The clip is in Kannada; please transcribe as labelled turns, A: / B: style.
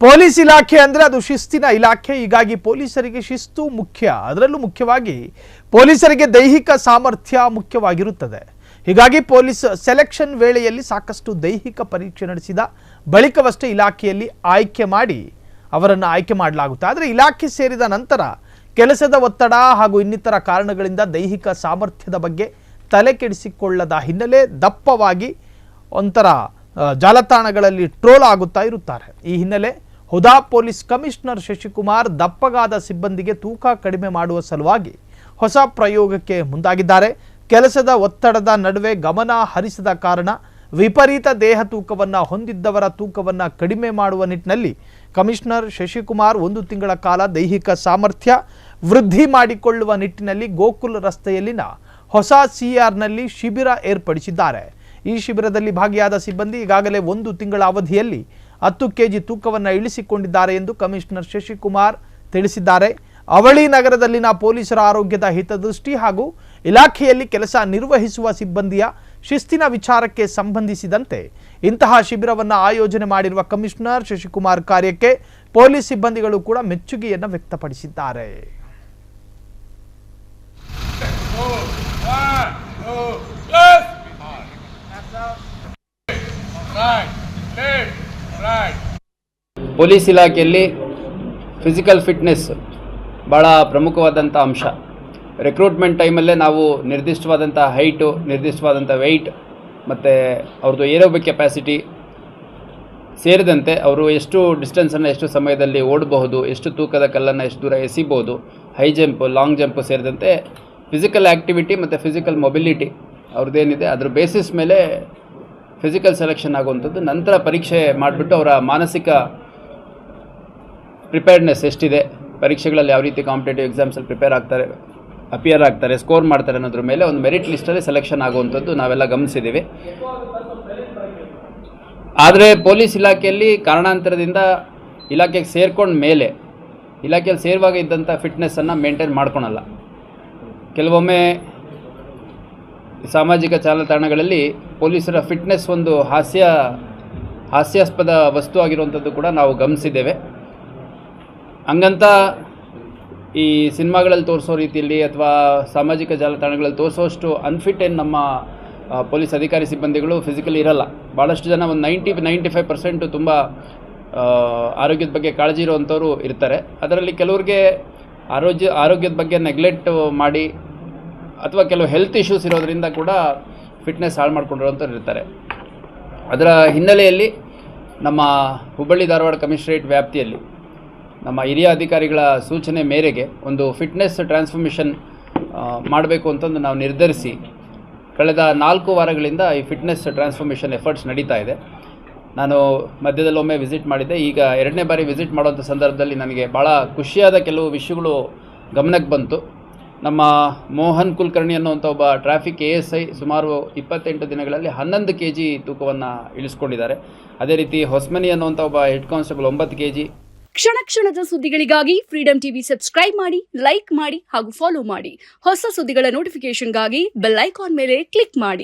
A: ಪೊಲೀಸ್ ಇಲಾಖೆ ಅಂದರೆ ಅದು ಶಿಸ್ತಿನ ಇಲಾಖೆ. ಹೀಗಾಗಿ ಪೊಲೀಸರಿಗೆ ಶಿಸ್ತು ಮುಖ್ಯ. ಅದರಲ್ಲೂ ಮುಖ್ಯವಾಗಿ ಪೊಲೀಸರಿಗೆ ದೈಹಿಕ ಸಾಮರ್ಥ್ಯ ಮುಖ್ಯವಾಗಿರುತ್ತದೆ. ಹೀಗಾಗಿ ಪೊಲೀಸ್ ಸೆಲೆಕ್ಷನ್ ವೇಳೆಯಲ್ಲಿ ಸಾಕಷ್ಟು ದೈಹಿಕ ಪರೀಕ್ಷೆ ನಡೆಸಿದ ಬಳಿಕವಷ್ಟೇ ಇಲಾಖೆಯಲ್ಲಿ ಅವರನ್ನು ಆಯ್ಕೆ ಮಾಡಲಾಗುತ್ತೆ. ಆದರೆ ಇಲಾಖೆ ಸೇರಿದ ನಂತರ ಕೆಲಸದ ಒತ್ತಡ ಹಾಗೂ ಇನ್ನಿತರ ಕಾರಣಗಳಿಂದ ದೈಹಿಕ ಸಾಮರ್ಥ್ಯದ ಬಗ್ಗೆ ತಲೆ ಕೆಡಿಸಿಕೊಳ್ಳದ ಹಿನ್ನೆಲೆ ದಪ್ಪವಾಗಿ ಒಂಥರ ಜಾಲತಾಣಗಳಲ್ಲಿ ಟ್ರೋಲ್ ಆಗುತ್ತಾ ಇರುತ್ತಾರೆ. ಈ ಹಿನ್ನೆಲೆ ಹುದಾ ಪೊಲೀಸ್ ಕಮಿಷನರ್ ಶಶಿಕುಮಾರ್ ದಪ್ಪಗಾದ ಸಿಬ್ಬಂದಿಗೆ ತೂಕ ಕಡಿಮೆ ಮಾಡುವ ಸಲುವಾಗಿ ಹೊಸ ಪ್ರಯೋಗಕ್ಕೆ ಮುಂದಾಗಿದ್ದಾರೆ. ಕೆಲಸದ ಒತ್ತಡದ ನಡುವೆ ಗಮನ ಹರಿಸದ ಕಾರಣ ವಿಪರೀತ ದೇಹ ತೂಕವನ್ನು ಹೊಂದಿದ್ದವರ ತೂಕವನ್ನು ಕಡಿಮೆ ಮಾಡುವ ನಿಟ್ಟಿನಲ್ಲಿ ಕಮಿಷನರ್ ಶಶಿಕುಮಾರ್ 1 ತಿಂಗಳ ಕಾಲ ದೈಹಿಕ ಸಾಮರ್ಥ್ಯ ವೃದ್ಧಿ ಮಾಡಿಕೊಳ್ಳುವ ನಿಟ್ಟಿನಲ್ಲಿ ಗೋಕುಲ್ ರಸ್ತೆಯಲ್ಲಿನ ಹೊಸ ಸಿಆರ್ನಲ್ಲಿ ಶಿಬಿರ ಏರ್ಪಡಿಸಿದ್ದಾರೆ. ಈ ಶಿಬಿರದಲ್ಲಿ ಭಾಗಿಯಾದ ಸಿಬ್ಬಂದಿ ಈಗಾಗಲೇ 1 ತಿಂಗಳ ಅವಧಿಯಲ್ಲಿ 10 ಕೆಜಿ ತೂಕವನ್ನು ಇಳಿಸಿಕೊಂಡಿದ್ದಾರೆ ಎಂದು ಕಮಿಷನರ್ ಶಶಿಕುಮಾರ್ ತಿಳಿಸಿದ್ದಾರೆ. ಅವಳಿ ನಗರದಲ್ಲಿನ ಪೊಲೀಸರ ಆರೋಗ್ಯದ ಹಿತದೃಷ್ಟಿ ಹಾಗೂ ಇಲಾಖೆಯಲ್ಲಿ ಕೆಲಸ ನಿರ್ವಹಿಸುವ ಸಿಬ್ಬಂದಿಯ ಶಿಸ್ತಿನ ವಿಚಾರಕ್ಕೆ ಸಂಬಂಧಿಸಿದಂತೆ ಇಂತಹ ಶಿಬಿರವನ್ನು ಆಯೋಜನೆ ಮಾಡಿರುವ ಕಮಿಷನರ್ ಶಶಿಕುಮಾರ್ ಕಾರ್ಯಕ್ಕೆ ಪೊಲೀಸ್ ಸಿಬ್ಬಂದಿಗಳು ಕೂಡ ಮೆಚ್ಚುಗೆಯನ್ನು ವ್ಯಕ್ತಪಡಿಸಿದ್ದಾರೆ.
B: ಪೊಲೀಸ್ ಇಲಾಖೆಯಲ್ಲಿ ಫಿಸಿಕಲ್ ಫಿಟ್ನೆಸ್ ಭಾಳ ಪ್ರಮುಖವಾದಂಥ ಅಂಶ. ರಿಕ್ರೂಟ್ಮೆಂಟ್ ಟೈಮಲ್ಲೇ ನಾವು ನಿರ್ದಿಷ್ಟವಾದಂಥ ಹೈಟು, ನಿರ್ದಿಷ್ಟವಾದಂಥ ವೆಯ್ಟ್ ಮತ್ತು ಅವ್ರದ್ದು ಏರೋಬಿಕ್ ಕೆಪಾಸಿಟಿ ಸೇರಿದಂತೆ ಅವರು ಎಷ್ಟು ಡಿಸ್ಟೆನ್ಸನ್ನು ಎಷ್ಟು ಸಮಯದಲ್ಲಿ ಓಡಬಹುದು, ಎಷ್ಟು ತೂಕದ ಕಲ್ಲನ್ನು ಎಷ್ಟು ದೂರ ಎಸಿಬೋದು, ಹೈ ಜಂಪ್, ಲಾಂಗ್ ಜಂಪ್ ಸೇರಿದಂತೆ ಫಿಸಿಕಲ್ ಆ್ಯಕ್ಟಿವಿಟಿ ಮತ್ತು ಫಿಸಿಕಲ್ ಮೊಬಿಲಿಟಿ ಅವ್ರದ್ದೇನಿದೆ ಅದ್ರ ಬೇಸಿಸ್ ಮೇಲೆ ಫಿಸಿಕಲ್ ಸೆಲೆಕ್ಷನ್ ಆಗುವಂಥದ್ದು. ನಂತರ ಪರೀಕ್ಷೆ ಮಾಡಿಬಿಟ್ಟು ಅವರ ಮಾನಸಿಕ ಪ್ರಿಪೇರ್ಡ್ನೆಸ್ ಎಷ್ಟಿದೆ, ಪರೀಕ್ಷೆಗಳಲ್ಲಿ ಯಾವ ರೀತಿ ಕಾಂಪಿಟೇಟಿವ್ ಎಕ್ಸಾಮ್ಸಲ್ಲಿ ಅಪಿಯರ್ ಆಗ್ತಾರೆ, ಸ್ಕೋರ್ ಮಾಡ್ತಾರೆ ಅನ್ನೋದ್ರ ಮೇಲೆ ಒಂದು ಮೆರಿಟ್ ಲಿಸ್ಟಲ್ಲಿ ಸೆಲೆಕ್ಷನ್ ಆಗುವಂಥದ್ದು ನಾವೆಲ್ಲ ಗಮನಿಸಿದ್ದೀವಿ. ಆದರೆ ಪೊಲೀಸ್ ಇಲಾಖೆಯಲ್ಲಿ ಕಾರಣಾಂತರದಿಂದ ಇಲಾಖೆಗೆ ಸೇರ್ಕೊಂಡ ಮೇಲೆ ಇಲಾಖೆಯಲ್ಲಿ ಸೇರುವಾಗ ಇದ್ದಂಥ ಫಿಟ್ನೆಸ್ಸನ್ನು ಮೇಂಟೈನ್ ಮಾಡ್ಕೊಳಲ್ಲ. ಕೆಲವೊಮ್ಮೆ ಸಾಮಾಜಿಕ ಜಾಲತಾಣಗಳಲ್ಲಿ ಪೊಲೀಸರ ಫಿಟ್ನೆಸ್ ಒಂದು ಹಾಸ್ಯಾಸ್ಪದ ವಸ್ತು ಆಗಿರುವಂಥದ್ದು ಕೂಡ ನಾವು ಗಮನಿಸಿದ್ದೇವೆ. ಹಂಗಂತ ಈ ಸಿನಿಮಾಗಳಲ್ಲಿ ತೋರಿಸೋ ರೀತಿಯಲ್ಲಿ ಅಥವಾ ಸಾಮಾಜಿಕ ಜಾಲತಾಣಗಳಲ್ಲಿ ತೋರಿಸೋಷ್ಟು ಅನ್ಫಿಟ್ ಏನು ನಮ್ಮ ಪೊಲೀಸ್ ಅಧಿಕಾರಿ ಸಿಬ್ಬಂದಿಗಳು ಫಿಸಿಕಲಿ ಇರಲ್ಲ. ಭಾಳಷ್ಟು ಜನ ಒಂದು 90-95% ತುಂಬ ಆರೋಗ್ಯದ ಬಗ್ಗೆ ಕಾಳಜಿ ಇರುವಂಥವ್ರು ಇರ್ತಾರೆ. ಅದರಲ್ಲಿ ಕೆಲವ್ರಿಗೆ ಆರೋಗ್ಯದ ಬಗ್ಗೆ ನೆಗ್ಲೆಕ್ಟ್ ಮಾಡಿ ಅಥವಾ ಕೆಲವು ಹೆಲ್ತ್ ಇಶ್ಯೂಸ್ ಇರೋದರಿಂದ ಕೂಡ ಫಿಟ್ನೆಸ್ ಹಾಳು ಮಾಡ್ಕೊಂಡಿರೋಂಥವ್ರು ಇರ್ತಾರೆ. ಅದರ ಹಿನ್ನೆಲೆಯಲ್ಲಿ ನಮ್ಮ ಹುಬ್ಬಳ್ಳಿ ಧಾರವಾಡ ಕಮಿಷನರೇಟ್ ವ್ಯಾಪ್ತಿಯಲ್ಲಿ ನಮ್ಮ ಹಿರಿಯ ಅಧಿಕಾರಿಗಳ ಸೂಚನೆ ಮೇರೆಗೆ ಒಂದು ಫಿಟ್ನೆಸ್ ಟ್ರಾನ್ಸ್ಫಾರ್ಮೇಷನ್ ಮಾಡಬೇಕು ಅಂತಂದು ನಾವು ನಿರ್ಧರಿಸಿ ಕಳೆದ 4 ವಾರಗಳಿಂದ ಈ ಫಿಟ್ನೆಸ್ ಟ್ರಾನ್ಸ್ಫಾರ್ಮೇಷನ್ ಎಫರ್ಟ್ಸ್ ನಡೀತಾ ಇದೆ. ನಾನು ಮಧ್ಯದಲ್ಲೊಮ್ಮೆ ವಿಸಿಟ್ ಮಾಡಿದ್ದೆ. ಈಗ 2ನೇ ಬಾರಿ ವಿಸಿಟ್ ಮಾಡೋಂಥ ಸಂದರ್ಭದಲ್ಲಿ ನನಗೆ ಭಾಳ ಖುಷಿಯಾದ ಕೆಲವು ವಿಷಯಗಳು ಗಮನಕ್ಕೆ ಬಂತು. ನಮ್ಮ ಮೋಹನ್ ಕುಲಕರ್ಣಿ ಅನ್ನುವಂಥ ಒಬ್ಬ ಟ್ರಾಫಿಕ್ ASI ಸುಮಾರು 28 ದಿನಗಳಲ್ಲಿ 11 ಕೆಜಿ ತೂಕವನ್ನು ಇಳಿಸ್ಕೊಂಡಿದ್ದಾರೆ. ಅದೇ ರೀತಿ ಹೊಸ್ಮನಿ ಅನ್ನುವಂಥ ಒಬ್ಬ ಹೆಡ್ ಕಾನ್ಸ್ಟೇಬಲ್ 9 ಕೆಜಿ.
C: ಕ್ಷಣ ಕ್ಷಣದ ಸುದ್ದಿಗಳಿಗಾಗಿ ಫ್ರೀಡಂ ಟಿವಿ ಸಬ್ಸ್ಕ್ರೈಬ್ ಮಾಡಿ, ಲೈಕ್ ಮಾಡಿ ಹಾಗೂ ಫಾಲೋ ಮಾಡಿ. ಹೊಸ ಸುದ್ದಿಗಳ ನೋಟಿಫಿಕೇಶನ್ಗಾಗಿ ಬೆಲ್ ಐಕಾನ್ ಮೇಲೆ ಕ್ಲಿಕ್ ಮಾಡಿ.